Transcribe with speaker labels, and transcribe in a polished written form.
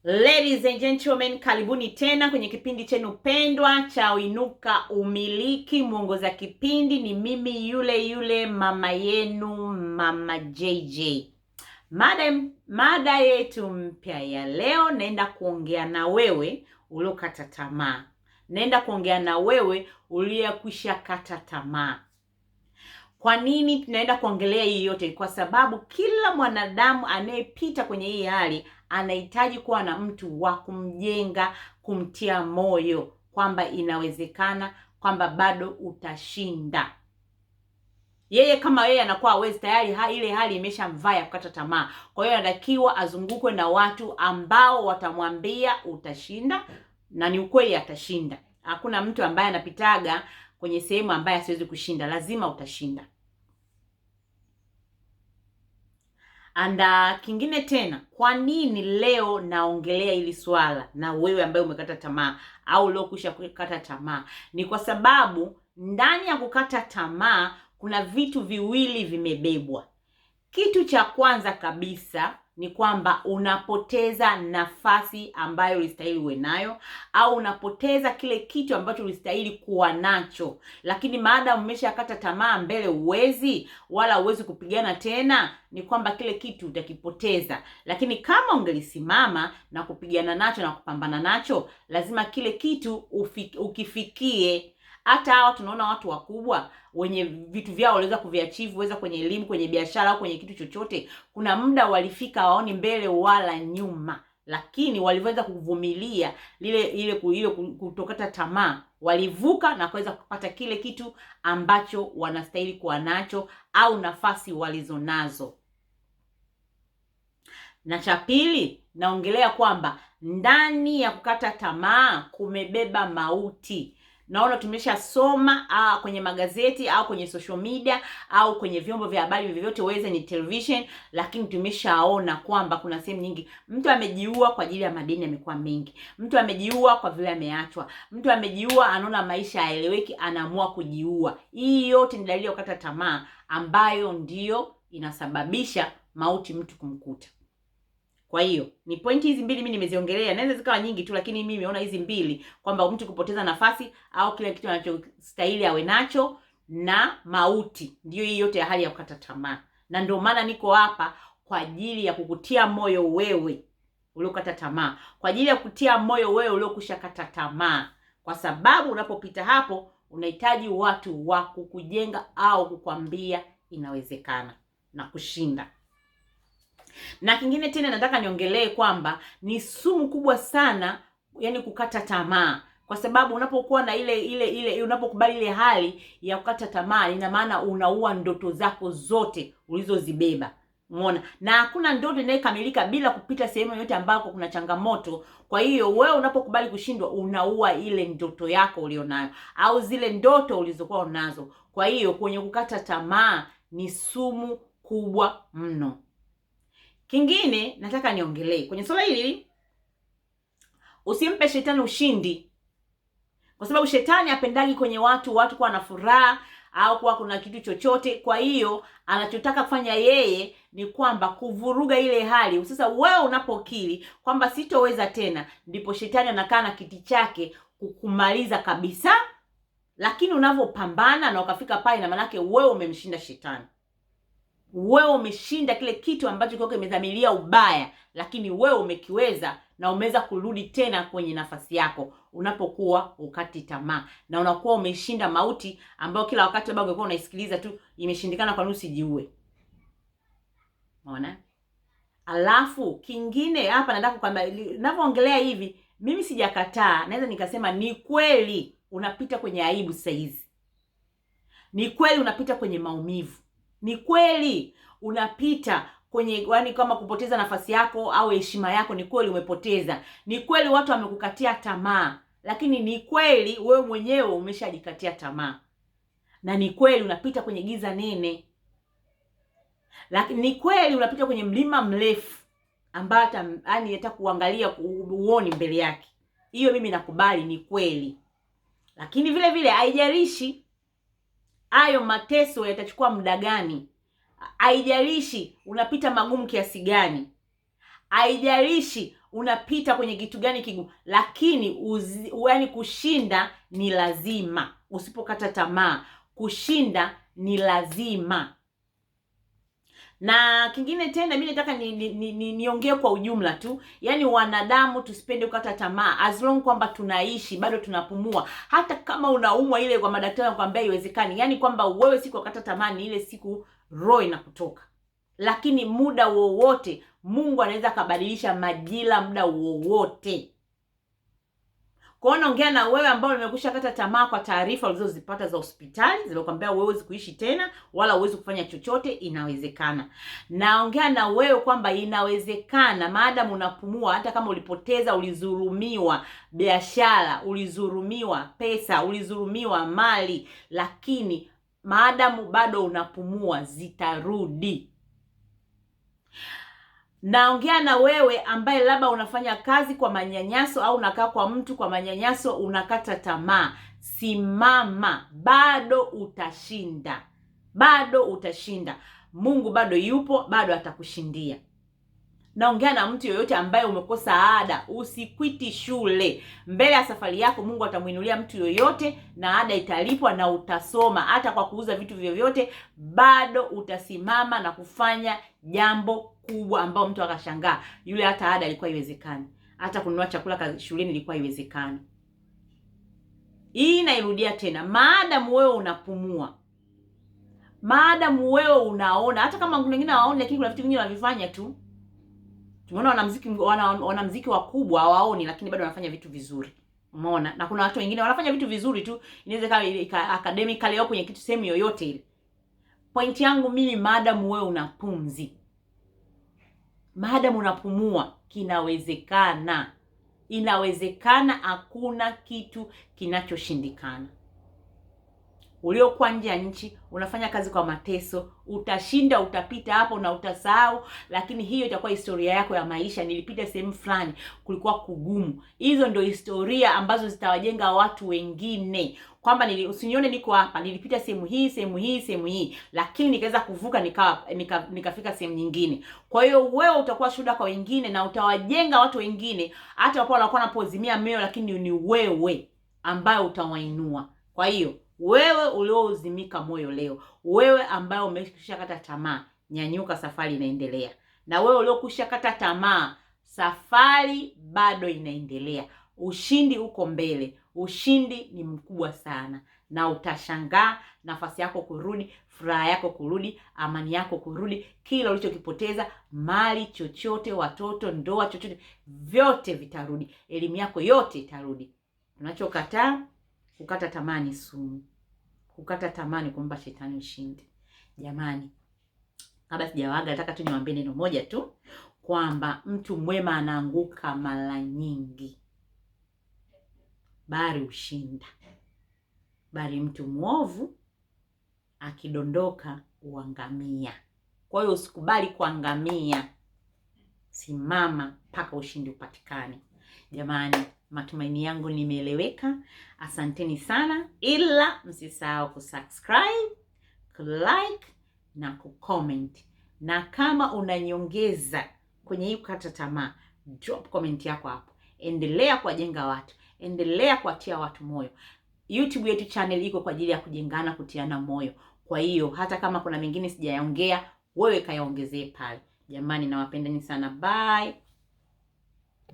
Speaker 1: Ladies and gentlemen, karibuni tena kwenye kipindi chenu pendwa cha Uinuka Umiliki. Mwongoza kipindi ni mimi yule mama yenu, Mama JJ. Mada yetu mpya ya leo, naenda kuongea na wewe uliokata tamaa. Naenda kuongea na wewe uliyekwisha kata tamaa. Kwa nini tunaenda kuongelea hii yote? Kwa sababu kila mwanadamu anayepita kwenye hii hali anahitaji kuwa na mtu wa kumjenga, kumtia moyo kwamba inawezekana, kwamba bado utashinda. Yeye kama yeye anakuwa hawezi, tayari ile hali imeshamvaa ya kukata tamaa. Kwa hiyo anatakiwa azungukwe na watu ambao watamwambia utashinda, na ni ukweli atashinda. Hakuna mtu ambaye anapitaga kwenye sehemu ambaye asiwezi kushinda. Lazima utashinda. Kingine tena, kwa nini leo naongelea hili swala na wewe ambaye umekata tamaa au leo kusha kukata tamaa? Ni kwa sababu ndani ya kukata tamaa kuna vitu viwili vimebebwa. Kitu cha kwanza kabisa ni kwamba unapoteza nafasi ambayo ulistahili uwe nayo, au unapoteza kile kitu ambacho ulistahili kuwa nacho. Lakini maadamu umeshakata tamaa, mbele uwezi kupigana tena, ni kwamba kile kitu utakipoteza. Lakini kama ungelisimama na kupigana nacho na kupambana nacho, lazima kile kitu ukifikie. Hata hawa tunaona watu wakubwa wenye vitu vyao waliweza kuviachieve, weza kwenye elimu, kwenye biashara au kwenye kitu chochote. Kuna muda walifika waoni mbele wala nyuma, lakini waliweza kuvumilia ile kutokata tamaa. Walivuka na kuweza kupata kile kitu ambacho wanastahili kuwa nacho au nafasi walizonazo. Na cha pili, naongelea kwamba ndani ya kukata tamaa kumebeba mauti. Naona tumeshasoma kwenye magazeti au kwenye social media au kwenye vyombo vya habari vyovyote, weze ni television, lakini tumeshaona kwamba kuna sehemu nyingi mtu amejiua kwa ajili ya madeni yamekuwa mengi. Mtu amejiua kwa vile ameachwa. Mtu amejiua, anaona maisha haeleweki, anaamua kujiua. Hii yote ni dalili ya kukata tamaa ambayo ndiyo inasababisha mauti mtu kumkuta. Kwa hiyo ni pointi hizi mbili mimi nimeziongelea. Naweza zikawa nyingi tu, lakini mimi nimeona hizi mbili, kwamba mtu kupoteza nafasi au kile kitu anachostahili awe nacho, na mauti. Ndio hii yote ya hali ya kukata tamaa. Na ndio maana niko hapa kwa ajili ya kukutia moyo wewe uliokata tamaa, kwa ajili ya kukutia moyo wewe uliokushakata tamaa, kwa sababu unapopita hapo unahitaji watu wa kukujenga au kukwambia inawezekana na kushinda. Na kingine tena nataka niongelee kwamba ni sumu kubwa sana, yani kukata tamaa. Kwa sababu unapokuwa na unapokubali ile hali ya kukata tamaa, ina maana unaua ndoto zako zote ulizozibeba. Umeona? Na hakuna ndoto inayokamilika bila kupita sehemu yote ambako kuna changamoto. Kwa hiyo wewe unapokubali kushindwa, unaua ile ndoto yako ulionayo au zile ndoto ulizokuwa unazo. Kwa hiyo kwenye kukata tamaa ni sumu kubwa mno. Kingine nataka niongelee kwenye swala hili, usimpe shetani ushindi. Kwa sababu shetani hapendagi kwenye watu kuwa na furaha au kuwa kuna kitu chochote. Kwa hiyo anachotaka kufanya yeye ni kwamba kuvuruga ile hali. Sasa wewe unapokiri kwamba sitoweza tena, ndipo shetani anakaa na kiti chake kukumaliza kabisa. Lakini unavyopambana na ukafika pale, na manake wewe umemshinda shetani. Wewe umeshinda kile kitu ambacho kilikuwa kimedhamiria ubaya, lakini wewe umekiweza na umeweza kurudi tena kwenye nafasi yako unapokuwa ukati tamaa, na unakuwa umeshinda mauti ambayo kila wakati labda ungekuwa unaisikiliza tu imeshindikana, kwa nini usijiue? Unaona? Alafu kingine hapa nataka kwamba ninapoongelea hivi, mimi sijakataa, naweza nikasema ni kweli unapita kwenye aibu sasa hizi. Ni kweli unapita kwenye maumivu. Ni kweli unapita kwenye kama kupoteza nafasi yako au heshima yako, ni kweli umepoteza. Ni kweli watu wamekukatia tamaa, lakini ni kweli wewe mwenyewe umeshajikatia tamaa. Na ni kweli unapita kwenye giza nene. Lakini ni kweli unapita kwenye mlima mrefu ambao hata kuangalia uone mbele yake. Hiyo mimi nakubali, ni kweli. Lakini vile vile haijalishi hayo mateso yatachukua muda gani, haijalishi unapita magumu kiasi gani, haijalishi unapita kwenye kitu gani kigumu, lakini yaani kushinda ni lazima. Usipokata tamaa, kushinda ni lazima. Na kingine tena mimi nataka niongee kwa ujumla tu. Yaani wanadamu tusipende kukata tamaa. As long kwamba tunaishi, bado tunapumua. Hata kama unaumwa ile kwa madaktari wanakuambia haiwezekani. Yaani kwamba wewe siku kukata tamaa ni ile siku roho inakutoka. Lakini muda wowote Mungu anaweza kubadilisha majira muda wowote. Kwa hiyo naongea na wewe ambao umekusha kata tamaa kwa taarifa ulizozipata za hospitali, zimekwambia wewe huwezi kuishi tena wala huwezi kufanya chochote. Inawezekana. Naongea na wewe kwamba inawezekana maadamu unapumua, hata kama ulipoteza, ulidhulumiwa biashara, ulidhulumiwa pesa, ulidhulumiwa mali, lakini maadamu bado unapumua zitarudi. Naongea na wewe ambaye labda unafanya kazi kwa manyanyaso au unakaa kwa mtu kwa manyanyaso, unakata tamaa. Simama, bado utashinda. Bado utashinda. Mungu bado yupo, bado atakushindia. Naongea na mtu yoyote ambaye umekosa ada, usikwiti shule. Mbele ya safari yako Mungu atamuinulia mtu yoyote na ada italipwa na utasoma. Hata kwa kuuza vitu vyovyote bado utasimama na kufanya jambo kubwa ambao mtu akashangaa. Yule hata ada ilikuwa haiwezekani. Hata kununua chakula shuleni ilikuwa haiwezekani. Hii nairudia tena, maadamu wewe unapumua. Maadamu wewe unaona, hata kama wengine hawaoni lakini kuna vitu vingine wanavifanya tu. Tumeona wanamuziki wakubwa hawaoni lakini bado wanafanya vitu vizuri. Umeona? Na kuna watu wengine wanafanya vitu vizuri tu, inaweza kama academically au kwenye kitu sehemu yoyote ile. Point yangu mimi, maadamu wewe unapumzi, maadamu unapumua, kinawezekana. Inawezekana, hakuna kitu kinachoshindikana. Uliokuwa nje ya nchi, unafanya kazi kwa mateso, utashinda, utapita hapo na utasahau, lakini hiyo itakuwa historia yako ya maisha. Nilipita sehemu fulani kulikuwa kugumu. Hizo ndio historia ambazo zitawajenga watu wengine. Kwamba usinione niko hapa, nilipita sehemu hii, lakini nikaweza kuvuka nikafika sehemu nyingine. Kwa hiyo wewe utakuwa shuhuda kwa wengine na utawajenga watu wengine, hata wapo wanakuwa wanapozimia moyo, lakini ni wewe ambaye utawainua. Kwa hiyo wewe uliouzimika moyo leo, wewe ambaye umeshakata tamaa, nyanyuka, safari inaendelea. Na wewe uliokushakata tamaa, safari bado inaendelea. Ushindi uko mbele. Ushindi ni mkubwa sana. Na utashangaa nafasi yako kurudi, furaha yako kurudi, amani yako kurudi, kila ulichokipoteza, mali chochote, watoto, ndoa, chochote, vyote vitarudi. Elimu yako yote itarudi. Unachokataa, kukata tamaa ni sumu. Kukata tamaa ni kumpa shetani ushindi. Jamani, kabla sijawaaga nataka tu niwaambie neno moja tu, kwamba mtu mwema anaanguka mara nyingi, bali ushinda. Bali mtu mwovu akidondoka uangamia. Kwa hiyo usikubali kuangamia. Simama mpaka ushindi upatikane. Jamani, matumaini yangu nimeeleweka. Asanteni sana, ila msisahau kusubscribe, kulike na kucomment. Na kama unanyongeza kwenye hii kukata tamaa, drop comment yako hapo. Endelea kuwajenga watu, endelea kuwatia watu moyo. YouTube yetu channel iko kwa ajili ya kujengana, kutiana moyo. Kwa hiyo hata kama kuna mengine sijayaongea, wewe kayaongezee pale. Jamani, nawapendeni sana. Bye.